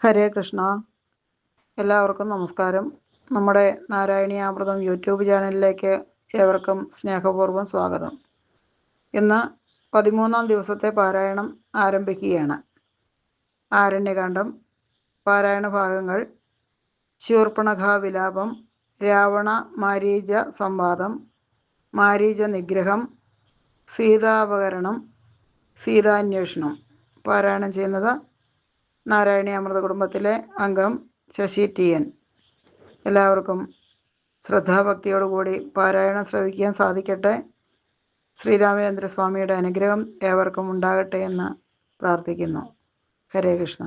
ഹരേ കൃഷ്ണ. എല്ലാവർക്കും നമസ്കാരം. നമ്മുടെ നാരായണീയാമൃതം യൂട്യൂബ് ചാനലിലേക്ക് ഏവർക്കും സ്നേഹപൂർവ്വം സ്വാഗതം. ഇന്ന് 13-ാം ദിവസത്തെ പാരായണം ആരംഭിക്കുകയാണ്. ആരണ്യകാണ്ഡം. പാരായണ ഭാഗങ്ങൾ: ശൂർപ്പണഖാ വിലാപം, രാവണ മാരീച സംവാദം, മാരീച നിഗ്രഹം, സീതാപഹരണം, സീതാന്വേഷണം. പാരായണം ചെയ്യുന്നത് നാരായണീയാമൃത കുടുംബത്തിലെ അംഗം ശശി ടി.എൻ. എല്ലാവർക്കും ശ്രദ്ധാഭക്തിയോടുകൂടി പാരായണം ശ്രവിക്കാൻ സാധിക്കട്ടെ. ശ്രീരാമചന്ദ്രസ്വാമിയുടെ അനുഗ്രഹം ഏവർക്കും ഉണ്ടാകട്ടെ എന്ന് പ്രാർത്ഥിക്കുന്നു. ഹരേ കൃഷ്ണ.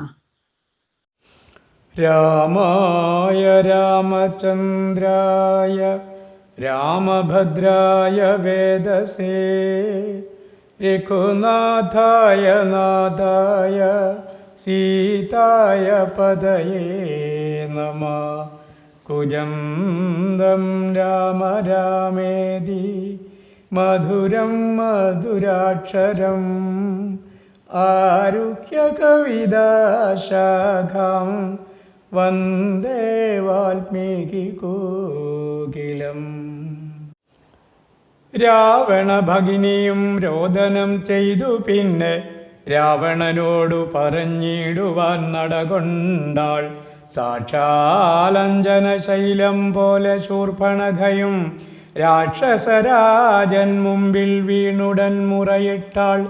രാമായ രാമചന്ദ്രായ രാമഭദ്രായ വേദസേ രഘുനാഥായ നാഥായ സീതായ പദയേ നമഃ. കുജന്തം രാമ രാമേതി മധുരം മധുരാക്ഷരം ആരുഹ്യ കവിതാശാഖാം വന്ദേ വാൽമീകി കോകിലം. രാവണ ഭഗിനിയും രോദനം ചെയ്തു പിന്നെ രാവണനോടു പറഞ്ഞിടുവാൻ നടകൊണ്ടാൾ. സാക്ഷാലഞ്ജന ശൈലം പോലെ ശൂർപ്പണഖയും രാക്ഷസരാജൻ മുമ്പിൽ വീണുടൻ മുറയിട്ടാൾ.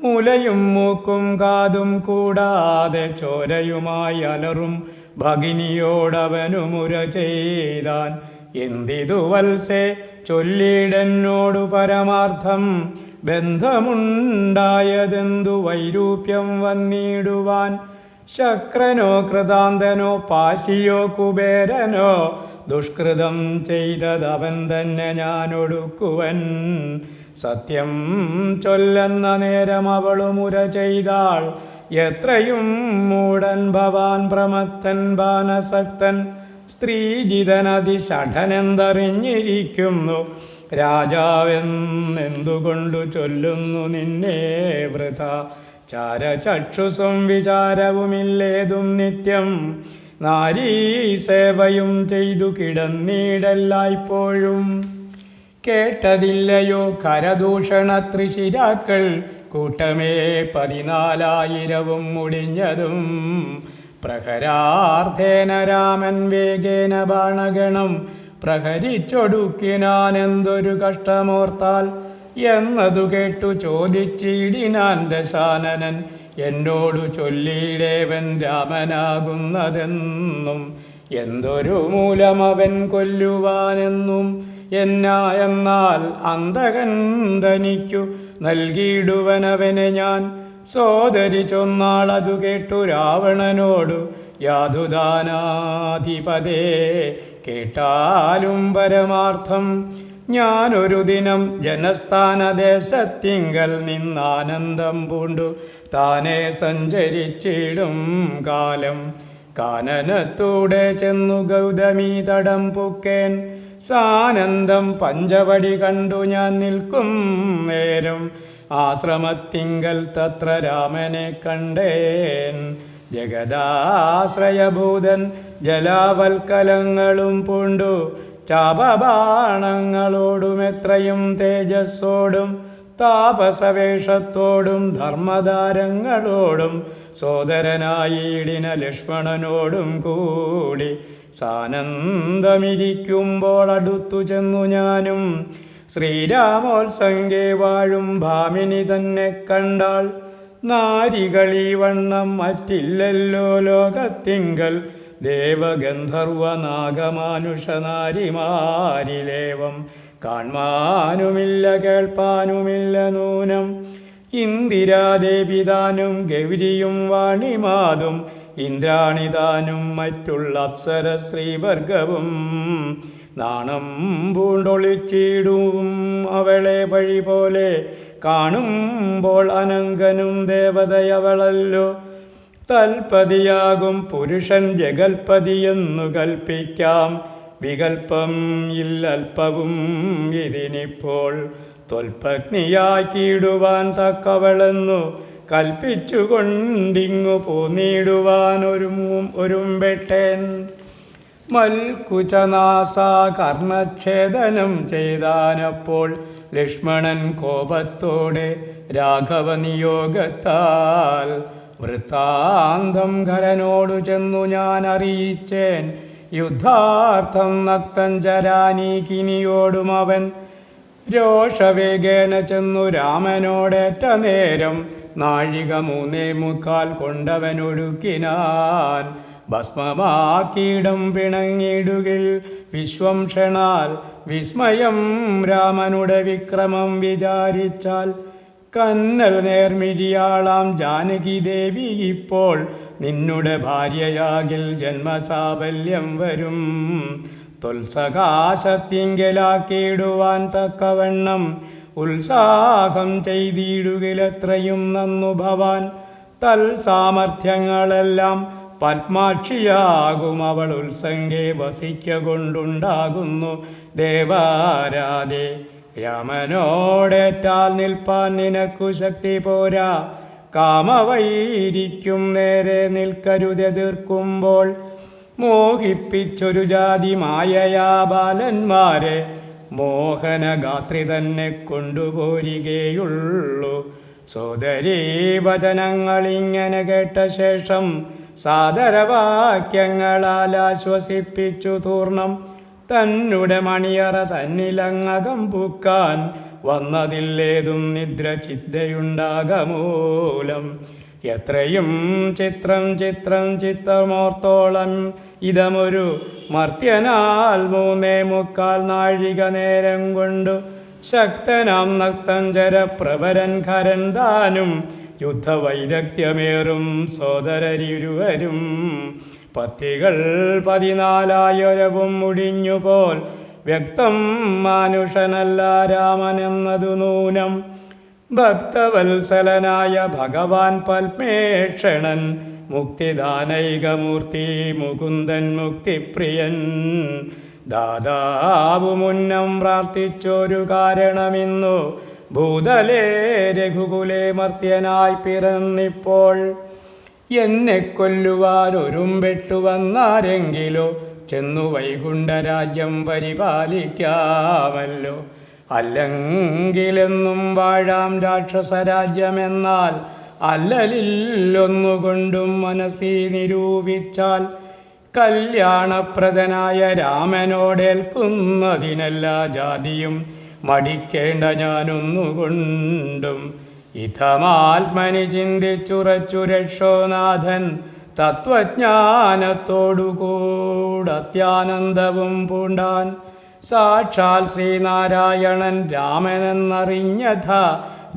മുലയും മൂക്കും കാതും കൂടാതെ ചോരയുമായി അലറും ഭഗിനിയോടവനു മുര ചെയ്താൻ. എന്തിതു വത്സേ ചൊല്ലിയിടെന്നോടു പരമാർത്ഥം, ബന്ധമുണ്ടായതെന്തു വൈരൂപ്യം വന്നിടുവാൻ. ശക്രനോ കൃതാന്തനോ പാശിയോ കുബേരനോ ദുഷ്കൃതം ചെയ്തതവൻ തന്നെ ഞാനൊടുക്കുവൻ. സത്യം ചൊല്ലെന്ന നേരം അവളു മുര ചെയ്താൾ. എത്രയും മൂടൻ ഭവാൻ പ്രമത്തൻ ബാനസക്തൻ സ്ത്രീജിതനതിഷഠനെന്തറിഞ്ഞിരിക്കുന്നു. രാജാവെന്നെന്തുകൊണ്ടു ചൊല്ലുന്നു നിന്നെ വൃഥ. ചാരചക്ഷുസും വിചാരവുമില്ലേതും നിത്യം നാരീ സേവയും ചെയ്തു കിടന്നീടെല്ലായ്പ്പോഴും. കേട്ടതില്ലയോ കരദൂഷണ ത്രിശിരാക്കൾ കൂട്ടമേ 14,000 മുടിഞ്ഞതും. പ്രഹരാർത്ഥേന രാമൻ വേഗേന ബാണഗണം പ്രഹരിച്ചൊടുക്കിനാനെന്തൊരു കഷ്ടമോർത്താൽ എന്നതു കേട്ടു ചോദിച്ചിടിനാൻ ദശാനനൻ. എന്നോടു ചൊല്ലിയിടേവൻ രാമനാകുന്നതെന്നും എന്തൊരു മൂലമവൻ കൊല്ലുവാനെന്നും. എന്നാൽ അന്തകൻ തനിക്കു നൽകിയിടുവനവനെ ഞാൻ. സോദരി ചൊന്നാളതു കേട്ടു രാവണനോടു യാതുദാനാധിപതേ കേട്ടാലും പരമാർത്ഥം. ഞാനൊരു ദിനം ജനസ്ഥാനദേശത്തിങ്കൽ നിന്നാനന്ദം പൂണ്ടു താനെ സഞ്ചരിച്ചിടും കാലം. കാനനത്തൂടെ ചെന്നു ഗൗതമീ തടം പുക്കേൻ. സാനന്ദം പഞ്ചവടി കണ്ടു ഞാൻ നിൽക്കും നേരം ആശ്രമത്തിങ്കൽ തത്ര രാമനെ കണ്ടേൻ. ജഗദാശ്രയഭൂതൻ ജലാവൽക്കലങ്ങളും പൂണ്ടു ചാപബാണങ്ങളോടും എത്രയും തേജസ്സോടും താപസവേഷത്തോടും ധർമ്മധാരങ്ങളോടും സോദരനായിടിന ലക്ഷ്മണനോടും കൂടി സാനന്ദമിരിക്കുമ്പോൾ അടുത്തു ചെന്നു ഞാനും. ശ്രീരാമോത്സംഗേ വാഴും ഭാമിനി തന്നെ കണ്ടാൾ. നാരികളീ വണ്ണം മറ്റില്ലല്ലോ ലോകത്തിങ്കൽ. ദേവഗന്ധർവ നാഗമാനുഷ നാരിമാരിലേവം കാൺമാനുമില്ല കേൾപ്പാനുമില്ല നൂനം. ഇന്ദിരാദേവിതാനും ഗൗരിയും വാണിമാതും ഇന്ദ്രാണിതാനും മറ്റുള്ള അപ്സര ശ്രീവർഗവും നാണം പൂണ്ടൊളിച്ചിടും അവളെ വഴി പോലെ. കാണുമ്പോൾ അനങ്കനും ദേവതയവളല്ലോ. തൽപതിയാകും പുരുഷൻ ജഗൽപതിയെന്നു കൽപ്പിക്കാം. വികൽപ്പം ഇല്ലൽപ്പവും ഇതിനിപ്പോൾ. ത്വൽപത്നിയാക്കിയിടുവാൻ തക്കവളെന്നു കൽപ്പിച്ചുകൊണ്ടിങ്ങു പോന്നിടുവാനൊരുമ്പെട്ടേൻ. മൽക്കുചനാസ കർണച്ഛേദനം ചെയ്താനപ്പോൾ ലക്ഷ്മണൻ കോപത്തോടെ രാഘവനിയോഗത്താൽ. വൃത്താന്തം ഖരനോടു ചെന്നു ഞാൻ അറിയിച്ചേൻ, യുദ്ധാർത്ഥം നക്തൻ ജരാനീകിനിയോടും അവൻ. രോഷവേഗേന ചെന്നു രാമനോടേറ്റ നേരം, നാഴിക 3:45 കൊണ്ടവനൊടുക്കിനാൻ. ഭസ്മമാക്കിയിടം പിണങ്ങിടുകിൽ വിശ്വം ക്ഷണാൽ, വിസ്മയം രാമനുടെ വിക്രമം വിചാരിച്ചാൽ. കന്നൽ നേർമിഴിയാളാം ജാനകി ദേവി ഇപ്പോൾ, നിന്നുടെ ഭാര്യയാകിൽ ജന്മസാഫല്യം വരും. തൊൽസകാശത്തിങ്കലാക്കിയിടുവാൻ തക്കവണ്ണം ഉത്സാഹം ചെയ്തിടുകിലെത്രയും നന്നു ഭവാൻ. തൽസാമർഥ്യങ്ങളെല്ലാം പത്മാക്ഷിയാകും അവൾ, ഉത്സംഗേ വസിക്ക കൊണ്ടുണ്ടാകുന്നു ദേവാരാധേ. രാമനോടേറ്റാൽ നിൽപ്പാൻ നിനക്കു ശക്തി പോരാ, കാമവൈരിക്കും നേരെ നിൽക്കരുതെതിർക്കുമ്പോൾ. മോഹിപ്പിച്ചൊരു ജാതി മായയാ ബാലന്മാരെ, മോഹനഗാത്രി തന്നെ കൊണ്ടുപോരികയുള്ളൂ. സോദരീ വചനങ്ങളിങ്ങനെ കേട്ട ശേഷം സാദരവാക്യങ്ങളാൽ ആശ്വസിപ്പിച്ചു തൂർണം. തന്നുടെ മണിയറ തന്നിലങ്ങകം പൂക്കാൻ വന്നതില്ലേതും നിദ്ര ചിന്തയുണ്ടാകമൂലം. എത്രയും ചിത്രം ചിത്രം ചിത്രമോർത്തോളം ഇതമൊരു മർത്യനാൽ 3:45 നാഴിക നേരം കൊണ്ടു ശക്തനാം നക്തഞ്ചര പ്രവരൻ ഖരൻ താനും യുദ്ധവൈദഗ്ധ്യമേറും സോദരരിരുവരും. പത്തികൾ 14,000 മുടിഞ്ഞുപോൽ വ്യക്തം മാനുഷനല്ല രാമനെന്നതു നൂനം. ഭക്തവത്സലനായ ഭഗവാൻ പത്മേക്ഷണൻ, മുക്തിദാനൈകമൂർത്തി മുകുന്ദൻ മുക്തിപ്രിയൻ. ദാതാവു മുന്നം പ്രാർത്ഥിച്ചൊരു കാരണമിന്നു ഭൂതലേ രഘുകുലേ മർത്യനായി പിറന്നിപ്പോൾ. എന്നെ കൊല്ലുവാൻ ഒരുമ്പെട്ടുവന്നാരെങ്കിലോ ചെന്നു വൈകുണ്ഠരാജ്യം പരിപാലിക്കാമല്ലോ. അല്ലെങ്കിലെന്നും വാഴാം രാക്ഷസരാജ്യമെന്നാൽ അല്ലലില്ലൊന്നുകൊണ്ടും മനസ്സി നിരൂപിച്ചാൽ. കല്യാണപ്രദനായ രാമനോടേൽക്കുന്നതിനെല്ലാ ജാതിയും മടിക്കേണ്ട ഞാനൊന്നുകൊണ്ടും. ഇഥമാത്മനി ചിന്തിച്ചുറച്ചു രക്ഷോനാഥൻ, തത്വജ്ഞാനത്തോടുകൂടത്യാനന്ദവും പൂണ്ടാൻ. സാക്ഷാൽ ശ്രീനാരായണൻ രാമനെന്നറിഞ്ഞഥ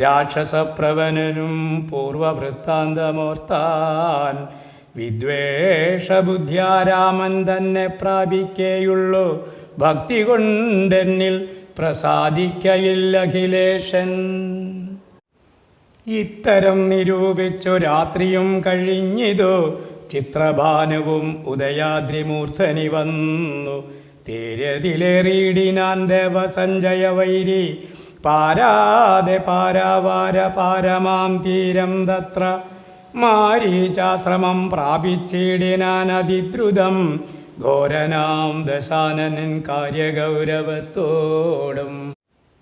രാക്ഷസപ്രവനനും പൂർവവൃത്താന്തമോർത്താൻ. വിദ്വേഷബുദ്ധ്യാ രാമൻ തന്നെ പ്രാപിക്കേയുള്ളൂ, ഭക്തി കൊണ്ടെന്നിൽ പ്രസാദിക്കയില്ലഖിലേശൻ. ഇത്തരം നിരൂപിച്ചു രാത്രിയും കഴിഞ്ഞിതു, ചിത്രഭാനുവും ഉദയാദ്രിമൂർധനി വന്നു. തീരതിലേറിയിടിനാൻ ദേവസഞ്ജയ വൈരി, പാരാതെ പാരാവാര പാരമാം തീരം തത്ര. മാരീചാശ്രമം പ്രാപിച്ചിടിനാൻ അതിദ്രുതം, ഘോരനാം ദശാനനൻ കാര്യഗൗരവത്തോടും.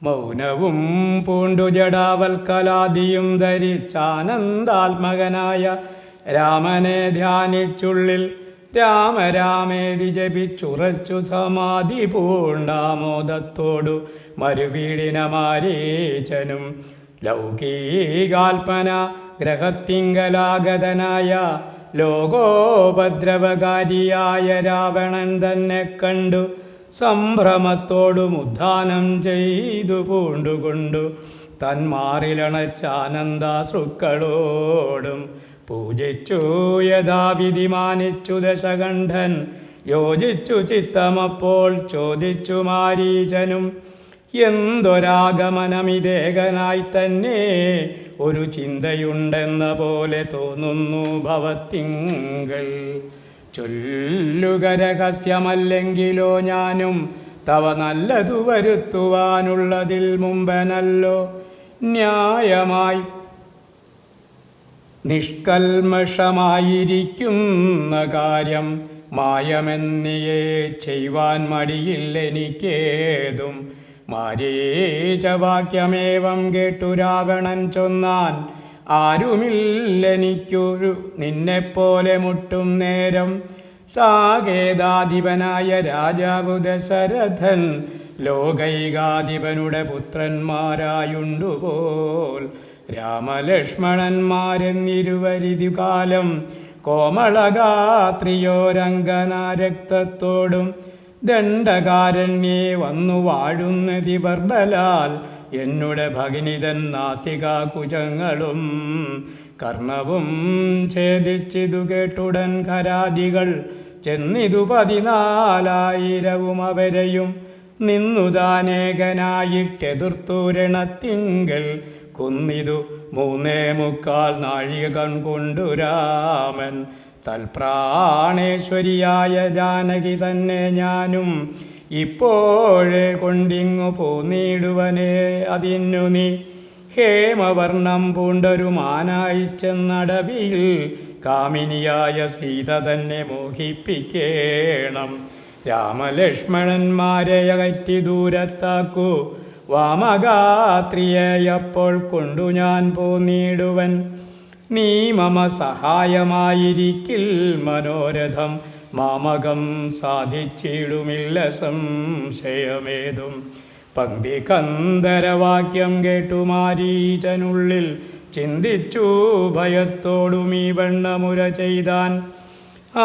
മൗനവും പൂണ്ടു ജടാവൽക്കലാദിയും ധരിച്ചാനന്ദാത്മകനായ രാമനെ ധ്യാനിച്ചുള്ളിൽ രാമരാമേതി ജപിച്ചുറച്ചു സമാധി പൂണ്ടാമോദത്തോടു മരുവീടിന മാരീചനും. ലൗകികാൽപ്പന ഗ്രഹത്തിങ്കലാഗതനായ ലോകോപദ്രവകാരിയായ രാവണൻ തന്നെ കണ്ടു സംഭ്രമത്തോടും ഉദ്ധാനം ചെയ്തു പൂണ്ടുകൊണ്ടു തന്മാറിലണച്ചാനന്ദാശ്രുക്കളോടും പൂജിച്ചു യഥാവിധി മാനിച്ചു ദശകണ്ഠൻ. യോജിച്ചു ചിത്തമപ്പോൾ ചോദിച്ചു മാരീചനും, എന്തൊരാഗമനമിതേകനായി തന്നെ ഒരു ചിന്തയുണ്ടെന്ന പോലെ തോന്നുന്നു ഭവത്തിങ്കൽ. ചൊല്ലുക രഹസ്യമല്ലെങ്കിലോ ഞാനും തവ നല്ലതു വരുത്തുവാനുള്ളതിൽ മുമ്പനല്ലോ. ന്യായമായി നിഷ്കൽമഷമായിരിക്കുന്ന കാര്യം മായമെന്നിയെ ചെയ്യുവാൻ മടിയില്ലെനിക്കേതും. മാരീചവാക്യമേവം കേട്ടു രാവണൻ ചൊന്നാൻ, ആരുമില്ലെനിക്കൊരു നിന്നെപ്പോലെ മുട്ടും നേരം. സാകേതാധിപനായ രാജാവു ദശരഥൻ ലോകൈകാധിപനുടെ പുത്രന്മാരായുണ്ടുപോൽ. രാമലക്ഷ്മണന്മാരെന്നിരുവരിതുകാലം കോമളഗാത്രിയോരംഗനാരക്തത്തോടും ദണ്ഡകാരണ്യേ വന്നു വാഴുന്നതി ബർബലാൽ. എന്നുടെ ഭഗിനിതൻ നാസികാകുചങ്ങളും കർണവും ഛേദിച്ചിതു കേട്ടുടൻ ഖരാദികൾ ചെന്നിതു 14,000 അവരെയും നിന്നുതാനേകനായിട്ടെതിർത്തു രണത്തിങ്കൽ. കുന്നിതു 3.25 നാഴിക കൊണ്ടു രാമൻ. തൽപ്രാണേശ്വരിയായ ജാനകി തന്നെ ഞാനും ഇപ്പോഴേ കൊണ്ടിങ്ങു പോന്നിടുവനേ. അതിന്നു നീ ഹേമവർണം പൂണ്ടൊരു മാനായി ചെന്നടവിൽ കാമിനിയായ സീത തന്നെ മോഹിപ്പിക്കേണം. രാമലക്ഷ്മണന്മാരെ അകറ്റി ദൂരത്താക്കൂ. വാമഗാത്രിയെയപ്പോൾ കൊണ്ടു ഞാൻ പോന്നിടുവൻ. നീ മമ സഹായമായിരിക്കിൽ മനോരഥം മാമകം സാധിച്ചിടുമില്ല സംശയമേതും. പങ്ക്തി കന്ദരവാക്യം കേട്ടു മാരീചനുള്ളിൽ ചിന്തിച്ചു ഭയത്തോടും ഈ വണ്ണമുര ചെയ്താൻ.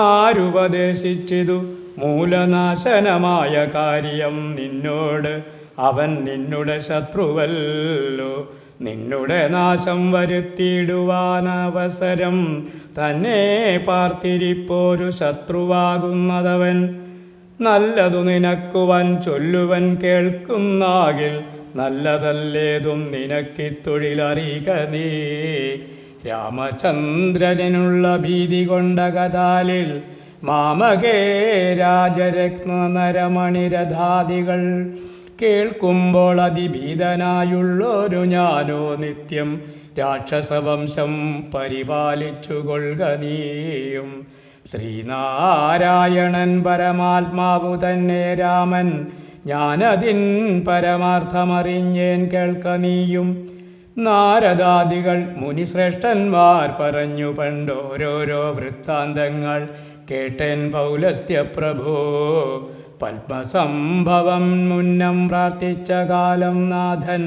ആരുപദേശിച്ചിതു മൂലനാശനമായ കാര്യം നിന്നോട്? അവൻ നിന്നുടെ ശത്രുവല്ലോ. നിന്നുടെ നാശം വരുത്തിയിടുവാനവസരം തന്നെ പാർത്തിരിപ്പോരു ശത്രുവാകുന്നതവൻ. നല്ലതു നിനക്കുവൻ ചൊല്ലുവൻ കേൾക്കുന്നാകിൽ നല്ലതല്ലേതും നിനക്കിത്തൊഴിലറിയുക നീ. രാമചന്ദ്രനുള്ള ഭീതി കൊണ്ട കഥാലിൽ മാമകേ രാജരത്ന നരമണിരഥാദികൾ കേൾക്കുമ്പോൾ അതിഭീതനായുള്ളൊരു ഞാനോ നിത്യം രാക്ഷസവംശം പരിപാലിച്ചു കൊള്ളുക നീയും. ശ്രീനാരായണൻ പരമാത്മാവു തന്നെ രാമൻ, ഞാനതിൻ പരമാർത്ഥമറിഞ്ഞേൻ കേൾക്ക നീയും. നാരദാദികൾ മുനിശ്രേഷ്ഠന്മാർ പറഞ്ഞു പണ്ടോരോരോ വൃത്താന്തങ്ങൾ കേട്ടേൻ പൗലസ്ത്യ പ്രഭോ. പത്മസംഭവം മുന്നം പ്രാർത്ഥിച്ച കാലം നാഥൻ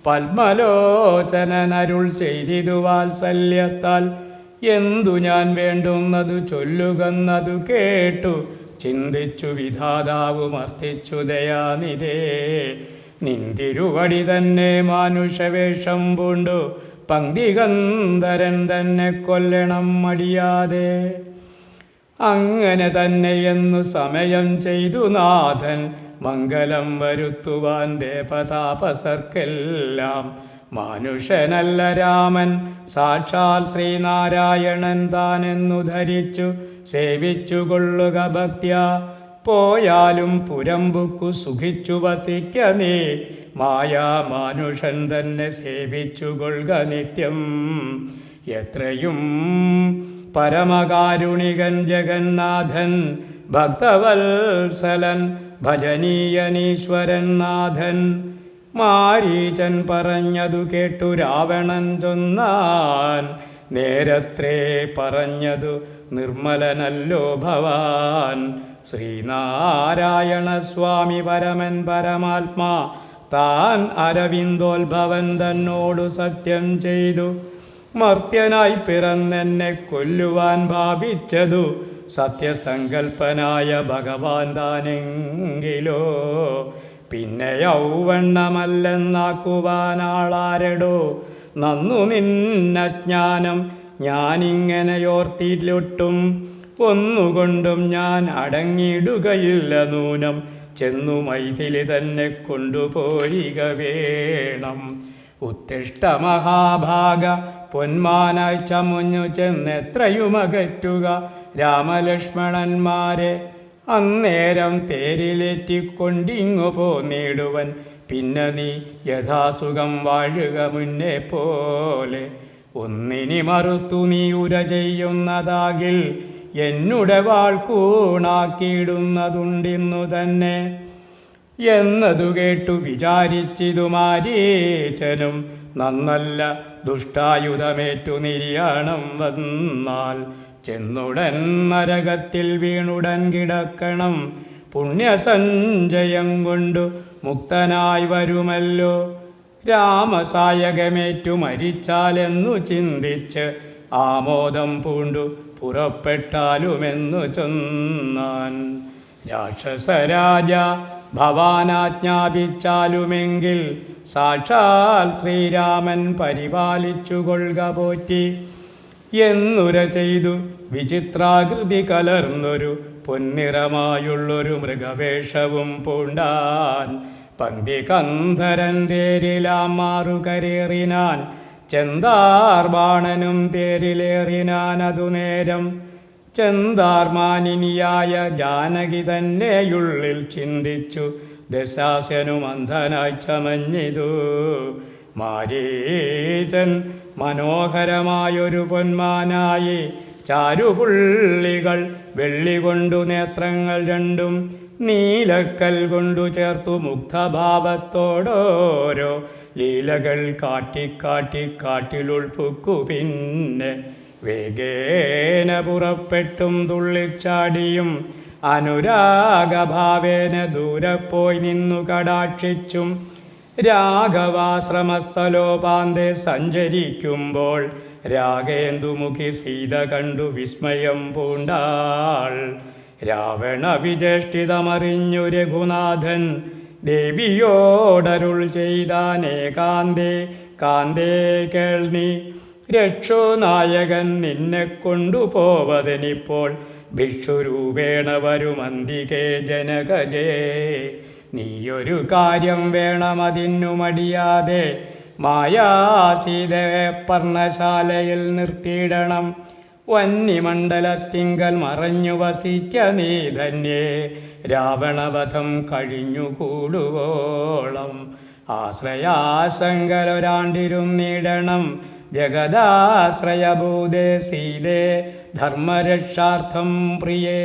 പത്മലോചനരുൾ ചെയ്തിതു വാത്സല്യത്താൽ. എന്തു ഞാൻ വേണ്ടുന്നതു ചൊല്ലുകന്നതു കേട്ടു ചിന്തിച്ചു വിധാതാവു മർത്തിച്ചു ദയാനിധേ. നിന്തിരുവടി തന്നെ മാനുഷവേഷം പൂണ്ടു പങ്ക്തികന്ധരൻ തന്നെ കൊല്ലണം മടിയാതെ. അങ്ങനെ തന്നെയെന്നു സമയം ചെയ്തു നാഥൻ മംഗലം വരുത്തുവാൻ ദേവതാപസർക്കെല്ലാം. മാനുഷനല്ല രാമൻ, സാക്ഷാൽ ശ്രീനാരായണൻ താനെന്നു ധരിച്ചു സേവിച്ചു കൊള്ളുക ഭക്ത്യാ. പോയാലും പുരമ്പുക്കു സുഖിച്ചു വസിക്ക നീ, മായാ മാനുഷൻ തന്നെ സേവിച്ചു കൊള്ളുക നിത്യം. എത്രയും പരമകാരുണികൻ ജഗന്നാഥൻ, ഭക്തവത്സലൻ ഭജനീയനീശ്വരൻ നാഥൻ. മാരീചൻ പറഞ്ഞതു കേട്ടു രാവണൻ ചൊന്നാൻ, നേരത്രേ പറഞ്ഞതു നിർമ്മലനല്ലോ ഭവാൻ. ശ്രീനാരായണ സ്വാമി പരമൻ പരമാത്മാ താൻ അരവിന്ദോത്ഭവൻ തന്നോടു സത്യം ചെയ്തു. മർത്യനായി പിറന്നെന്നെ കൊല്ലുവാൻ ഭാവിച്ചതു സത്യസങ്കൽപ്പനായ ഭഗവാൻ താനെങ്കിലോ. പിന്നെ യൗവണ്ണമല്ലെന്നാക്കുവാനാളാരടോ. നന്നു നിന്നജ്ഞാനം ഞാനിങ്ങനെയോർത്തിലൊട്ടും. ഒന്നുകൊണ്ടും ഞാൻ അടങ്ങിയിടുകയില്ല നൂനം. ചെന്നു മൈഥിലി തന്നെ കൊണ്ടുപോരിക വേണം. ഉത്തിഷ്ട മഹാഭാഗ പൊന്മാനായി ചമുഞ്ഞു ചെന്നെത്രയുമകറ്റുക രാമലക്ഷ്മണന്മാരെ. അന്നേരം തേരിലേറ്റിക്കൊണ്ടിങ്ങു പോന്നിടുവൻ. പിന്നെ നീ യഥാസുഖം വാഴുക മുന്നേ പോലെ. ഒന്നിനി മറുത്തു നീ ഉര ചെയ്യുന്നതാകിൽ എന്നുടെ വാൾക്കൂണാക്കിയിടുന്നതുണ്ടിന്നു തന്നെ എന്നതു കേട്ടു വിചാരിച്ചിതു മാരീചനും നന്നല്ല ദുഷ്ടായുധമേറ്റു നിര്യാണം വന്നാൽ ചെന്നുടൻ നരകത്തിൽ വീണുടൻ കിടക്കണം പുണ്യസഞ്ചയം കൊണ്ടു മുക്തനായി വരുമല്ലോ രാമസായകമേറ്റു മരിച്ചാലെന്നു ചിന്തിച്ച് ആമോദം പൂണ്ടു പുറപ്പെട്ടാലുമെന്നു ചൊന്നാൻ രാക്ഷസരാജ ഭവാനാജ്ഞാപിച്ചാലുമെങ്കിൽ സാക്ഷാൽ ശ്രീരാമൻ പരിപാലിച്ചു കൊള്ളുക പോറ്റി എന്നുര ചെയ്തു വിചിത്രാകൃതി കലർന്നൊരു പൊന്നിറമായുള്ളൊരു മൃഗവേഷവും പൂണ്ടാൻ പങ്ക്തി കന്ധരൻ തേരിലാം മാറുകരേറിനാൻ ചെന്താർബാണനും തേരിലേറിനാൻ അതു നേരം ചെന്താർമാനിനിയായ ജാനകി തന്നെയുള്ളിൽ ചിന്തിച്ചു ദശാസ്യനും അന്ധനായി ചമഞ്ഞിതു മാരീചൻ മനോഹരമായൊരു പൊന്മാനായി ചാരുപുള്ളികൾ വെള്ളി കൊണ്ടു നേത്രങ്ങൾ രണ്ടും നീലക്കൽ കൊണ്ടു ചേർത്തു മുഗ്ധഭാവത്തോടോരോ ലീലകൾ കാട്ടിലുൾപ്പുക്കു പിന്നെ വേഗേന പുറപ്പെട്ടും തുള്ളിച്ചാടിയും അനുരാഗഭാവേന ദൂരെ പോയി നിന്നു കടാക്ഷിച്ചും രാഘവാശ്രമസ്ഥലോപാന്തെ സഞ്ചരിക്കുമ്പോൾ രാഗേന്ദുമുഖി സീത കണ്ടു വിസ്മയം പൂണ്ടാൾ രാവണ വിചേഷ്ടിതമറിഞ്ഞു രഘുനാഥൻ ദേവിയോടരുൾ ചെയ്താനേകാന്തേ കാന്തേ കേൾനി രക്ഷോ നായകൻ നിന്നെ കൊണ്ടുപോവതിനിപ്പോൾ ഭിക്ഷുരൂപേണ വരുമന്തികേ ജനകജേ നീയൊരു കാര്യം വേണമതിന്നു മടിയാതെ മായാസീതയെ പർണശാലയിൽ നിർത്തിയിടണം വന്യമണ്ഡലത്തിങ്കൽ മറഞ്ഞു വസിക്ക നീ ധന്യേ രാവണവധം കഴിഞ്ഞുകൂടുവോളം ആശ്രയാശങ്കരൊരാണ്ടിരുന്നിടണം ജഗദാശ്രയഭൂതേ സീതേ ധർമ്മരക്ഷാർത്ഥം പ്രിയേ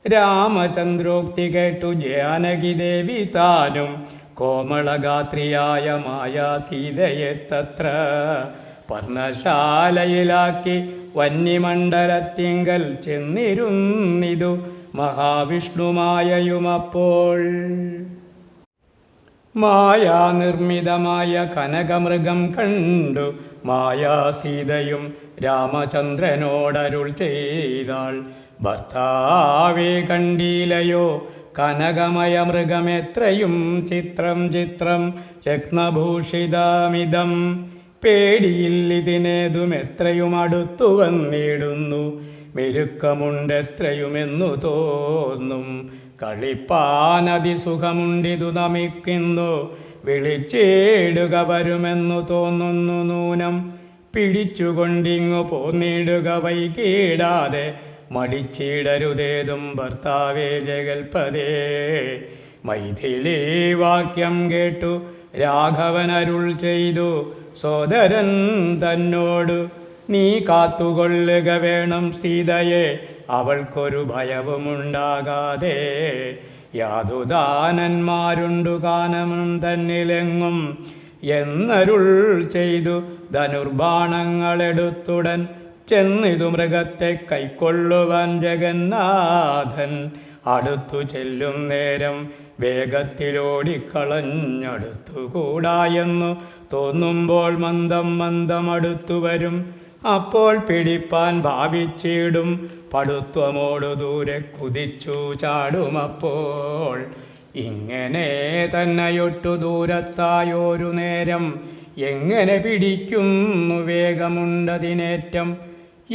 രാമചന്ദ്രോക്തി കേട്ടു ജാനകി ദേവി താനും കോമളഗാത്രിയായ മായാസീതയെ തത്ര പർണശാലയിലാക്കി വന്യമണ്ഡലത്തിങ്കൽ ചെന്നിരുന്നിതു മഹാവിഷ്ണുമായയുമപ്പോൾ മായാനിർമ്മിതമായ കനകമൃഗം കണ്ടു മായാസീതയും രാമചന്ദ്രനോടരുൾ ചെയ്താൾ ഭർത്താവേ കണ്ടീലയോ കനകമയ മൃഗമെത്രയും ചിത്രം ചിത്രം രത്നഭൂഷിതമിതം പേടിയില്ലിതിനേതും എത്രയും അടുത്തു വന്നിടുന്നു മെരുക്കമുണ്ടെത്രയുമെന്നു തോന്നും കളിപ്പാനതിസുഖമുണ്ടിതു നമിക്കുന്നു വിളിച്ചിടുക വരുമെന്നു തോന്നുന്നു നൂനം പിടിച്ചുകൊണ്ടിങ്ങു പോന്നിടുക വൈകിടാതെ മടിച്ചിടരുതേതും ഭർത്താവേ ജഗൽപദേ മൈഥിലീ വാക്യം കേട്ടു രാഘവനരുൾ ചെയ്തു സോദരൻ തന്നോടു നീ കാത്തുകൊള്ളുക വേണം സീതയെ അവൾക്കൊരു ഭയവുമുണ്ടാകാതെ യാതുദാനന്മാരുണ്ടു കാനമും തന്നിലെങ്ങും എന്നരുൾ ചെയ്തു ധനുർബാണങ്ങളെടുത്തുടൻ ചെന്നിതു മൃഗത്തെ കൈക്കൊള്ളുവാൻ ജഗന്നാഥൻ അടുത്തു ചെല്ലും നേരം വേഗത്തിലോടിക്കളഞ്ഞടുത്തുകൂടായെന്നു തോന്നുമ്പോൾ മന്ദം മന്ദം അടുത്തു വരും അപ്പോൾ പിടിപ്പാൻ ഭാവിച്ചിടും പടുത്വമോടു ദൂരെ കുതിച്ചു ചാടുമപ്പോൾ ഇങ്ങനെ തന്നെയൊട്ടു ദൂരത്തായൊരു നേരം എങ്ങനെ പിടിക്കുന്നു വേഗമുണ്ടതിനേറ്റം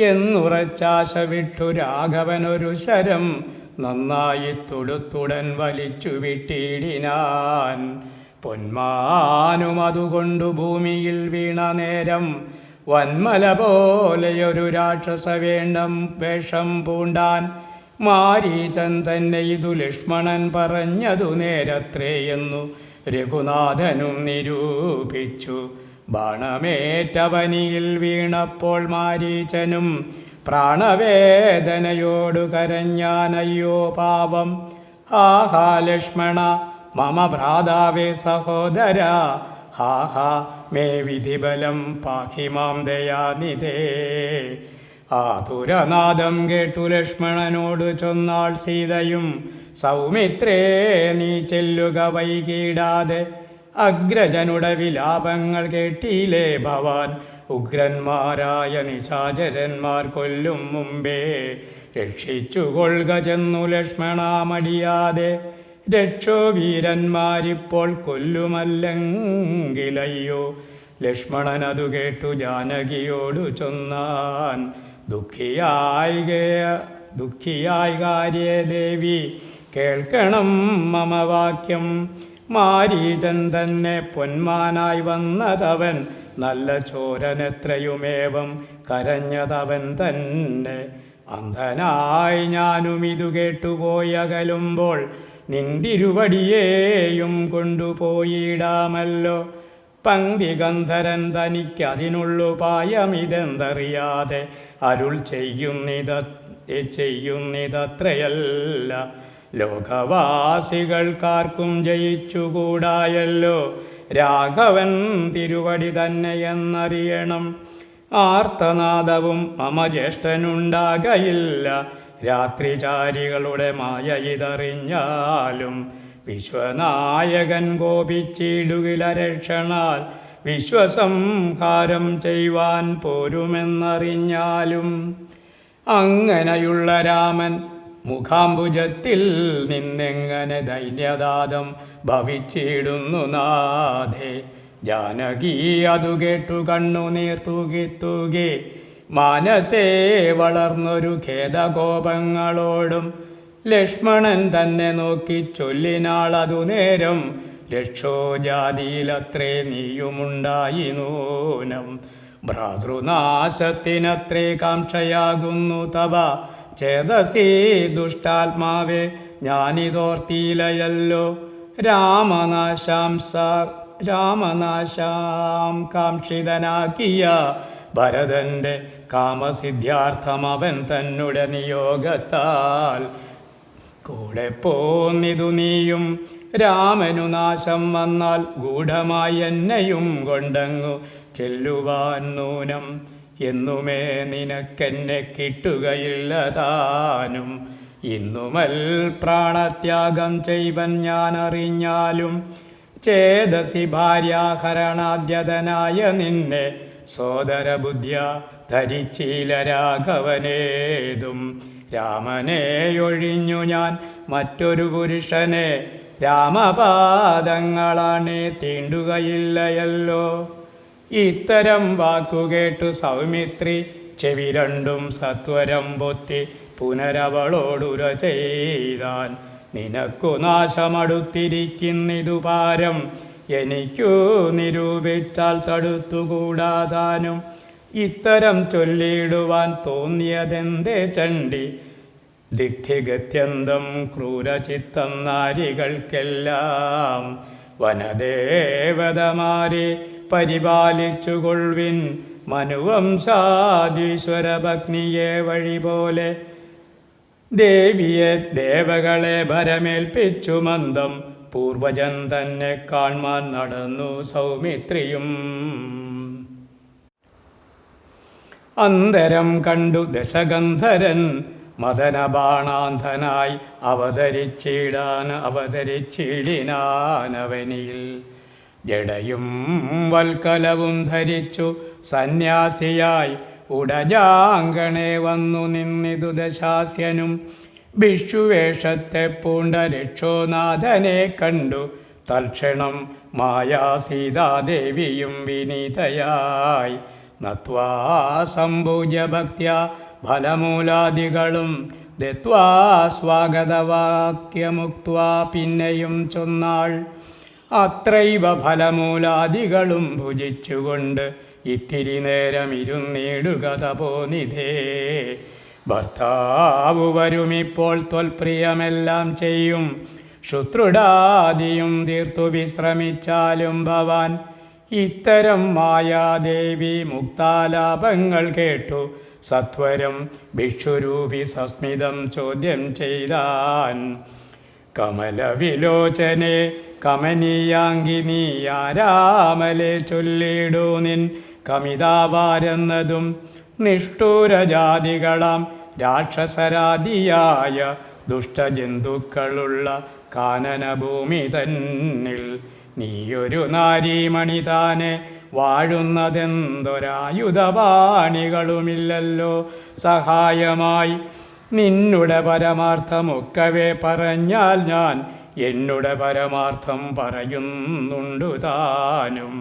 എന്നുറച്ചാശ വിട്ടു രാഘവനൊരു ശരം നന്നായി തൊടുത്തുടൻ വലിച്ചു വിട്ടിടിനാൻ പൊന്മാനും അതുകൊണ്ടു ഭൂമിയിൽ വീണ നേരം വന്മല പോലെയൊരു രാക്ഷസ വേഷം പൂണ്ടാൻ മാരീചൻ തന്നെ ഇതു ലക്ഷ്മണൻ പറഞ്ഞതു നേരത്രേയെന്നു രഘുനാഥനും നിരൂപിച്ചു ബാണമേറ്റവനിയിൽ വീണപ്പോൾ മാരീചനും പ്രാണവേദനയോടു കരഞ്ഞാനയ്യോ പാപം. ഹാഹാ ലക്ഷ്മണ മമ ഭ്രാതാവേ സഹോദര, ഹാഹാ മേ വിധിബലം പാഹി മാം ദയാനിധേ. ആതുരനാദം കേട്ടു ലക്ഷ്മണനോട് ചൊന്നാൾ സീതയും, സൗമിത്രേ നീ ചെല്ലുക വൈകിടാതെ. അഗ്രജനുടെ വിലാപങ്ങൾ കേട്ടില്ലേ ഭവാൻ, ഉഗ്രന്മാരായ നിശാചരന്മാർ കൊല്ലും മുമ്പേ രക്ഷിച്ചുകൊള്ളുക ചെന്നു ലക്ഷ്മണ മടിയാതെ. രക്ഷോ വീരന്മാരിപ്പോൾ കൊല്ലുമല്ലെങ്കിലയ്യോ. ലക്ഷ്മണനതു കേട്ടു ജാനകിയോടു ചൊന്നാൻ, ദുഃഖിയായി കാര്യേ ദേവി കേൾക്കണം മമ വാക്യം. മാരീചൻ തന്നെ പൊന്മാനായി വന്നതവൻ, നല്ല ചോരനെത്രയുമേവം കരഞ്ഞതവൻ തന്നെ. അന്ധനായി ഞാനും ഇതു കേട്ടുപോയി അകലുമ്പോൾ, നിന്തിരുവടിയേയും കൊണ്ടുപോയിടാമല്ലോ. പങ്ക്തി ഗന്ധരൻ തനിക്കതിനുള്ളുപായമിതെന്തറിയാതെ അരുൾ ചെയ്യുന്നിതത്രയല്ല. ലോകവാസികൾക്കാർക്കും ജയിച്ചുകൂടായല്ലോ രാഘവൻ തിരുവടി തന്നെയെന്നറിയണം. ആർത്തനാദവും മമ ജ്യേഷ്ഠനുണ്ടാകയില്ല, രാത്രിചാരികളുടെ മായ ഇതറിഞ്ഞാലും. വിശ്വനായകൻ കോപിച്ചിടുകില രക്ഷണാൽ, വിശ്വസംഹാരം ചെയ്യുവാൻ പോരുമെന്നറിഞ്ഞാലും. അങ്ങനെയുള്ള രാമൻ മുഖാംബുജത്തിൽ നിന്നെങ്ങനെ ധൈര്യദാതം ഭവിച്ചിടുന്നു നാഥേ. ജാനകി അതു കേട്ടു കണ്ണുനീർ തൂകി മാനസേ വളർന്നൊരു ഖേദകോപങ്ങളോടും ലക്ഷ്മണൻ തന്നെ നോക്കി ചൊല്ലിനാളതു നേരം. രക്ഷോജാതിയിലത്രേ നീയുമുണ്ടായി നൂനം, ഭ്രാതൃനാശത്തിനത്രേ കാംക്ഷയാകുന്നു തവ. ചേതസി ദുഷ്ടാത്മാവേ ഞാനിതോർത്തിയിലയല്ലോ. രാമനാശാം കാംക്ഷിതനാക്കിയ ഭരതന്റെ കാമസിദ്ധ്യാർത്ഥം അവൻ തന്നുടെ നിയോഗത്താൽ കൂടെ പോന്നിതു നീയും. രാമനു നാശം വന്നാൽ ഗൂഢമായി എന്നെയും കൊണ്ടങ്ങു ചെല്ലുവാൻ നൂനം. എന്നുമേ നിനക്കെന്നെ കിട്ടുകയില്ല താനും. ഇന്നുമൽ പ്രാണത്യാഗം ചെയ്വൻ ഞാൻ അറിഞ്ഞാലും. ചേതസി ഭാര്യാഹരണാദ്യതനായ നിന്നെ സോദരബുദ്ധ്യ ധരിച്ചില രാഘവനേതും. രാമനെ ഒഴിഞ്ഞു ഞാൻ മറ്റൊരു പുരുഷനെ രാമപാദങ്ങളാണേ തീണ്ടുകയില്ലയല്ലോ. ഇത്തരം വാക്കുകേട്ടു സൗമിത്രി ചെവി രണ്ടും സത്വരം പൊത്തി പുനരവളോടുര ചെയ്താൻ. നിനക്കു നാശമടുത്തിരിക്കുന്നിതു പാരം, എനിക്കു നിരൂപിച്ചാൽ തടുത്തുകൂടാതാനും. ഇത്തരം ചൊല്ലിടുവാൻ തോന്നിയതെന്തേ ചണ്ഡി, ദിഗ്ധിഗത്യന്തം ക്രൂരചിത്തം നാരികൾക്കെല്ലാം. വനദേവതമാരെ പരിപാലിച്ചുകൊള്ളുവിൻ, മനുവംശാദീശ്വര ഭഗ്നിയെ വഴി പോലെ. ദേവിയെ ദേവകളെ ഭരമേൽപ്പിച്ചു മന്ദം, പൂർവജൻ തന്നെ കാൺമാൻ നടന്നു സൗമിത്രിയും. അന്തരം കണ്ടു ദശഗന്ധരൻ മദനബാണാന്ധനായി അവതരിച്ചിടിനാനവനിയിൽ. ജടയും വൽക്കലവും ധരിച്ചു സന്യാസിയായി ഉടജാങ്കണേ വന്നു നിന്നിതു ദശാസ്യനും. ഭിക്ഷുവേഷത്തെ പൂണ്ട രക്ഷോനാഥനെ കണ്ടു തൽക്ഷണം മായാസീതാദേവിയും വിനീതയായി. നത്വാ സംഭൂജ്യ ഭക്ത്യാ ഫലമൂലാദികളും ദത്വാ സ്വാഗതവാക്യമുക്ത്വാ പിന്നെയും ചൊന്നാൾ. അത്രൈവ ഫലമൂലാദികളും ഭുജിച്ചുകൊണ്ട് ഇത്തിരി നേരം ഇരുന്നിടുക തപോനിധേ. ഭർത്താവു വരുമിപ്പോൾ ത്വൽപ്രിയമെല്ലാം ചെയ്യും, ശുത്രുടാദിയും തീർത്തു വിശ്രമിച്ചാലും ഭവാൻ. ഇത്തരം മായാദേവി മുക്താലാപങ്ങൾ കേട്ടു സത്വരം ഭിക്ഷുരൂപി സസ്മിതം ചോദ്യം ചെയ്താൻ. കമലവിലോചനെ കമനീയാങ്കിനി ആരാമലെ ചൊല്ലിടൂ നിൻ കമിതാവാരെന്നതും നിഷ്ഠൂരജാതികളാം രാക്ഷസരാദിയായ ദുഷ്ടജന്തുക്കളുള്ള കാനനഭൂമി തന്നിൽ നീയൊരു നാരീമണി താനെ വാഴുന്നതെന്തൊരായുധപാണികളുമില്ലല്ലോ സഹായമായി. നിന്നുടെ പരമാർത്ഥമൊക്കവേ പറഞ്ഞാൽ ഞാൻ എന്നുടെ പരമാർത്ഥം പറയുന്നുണ്ടു താനും.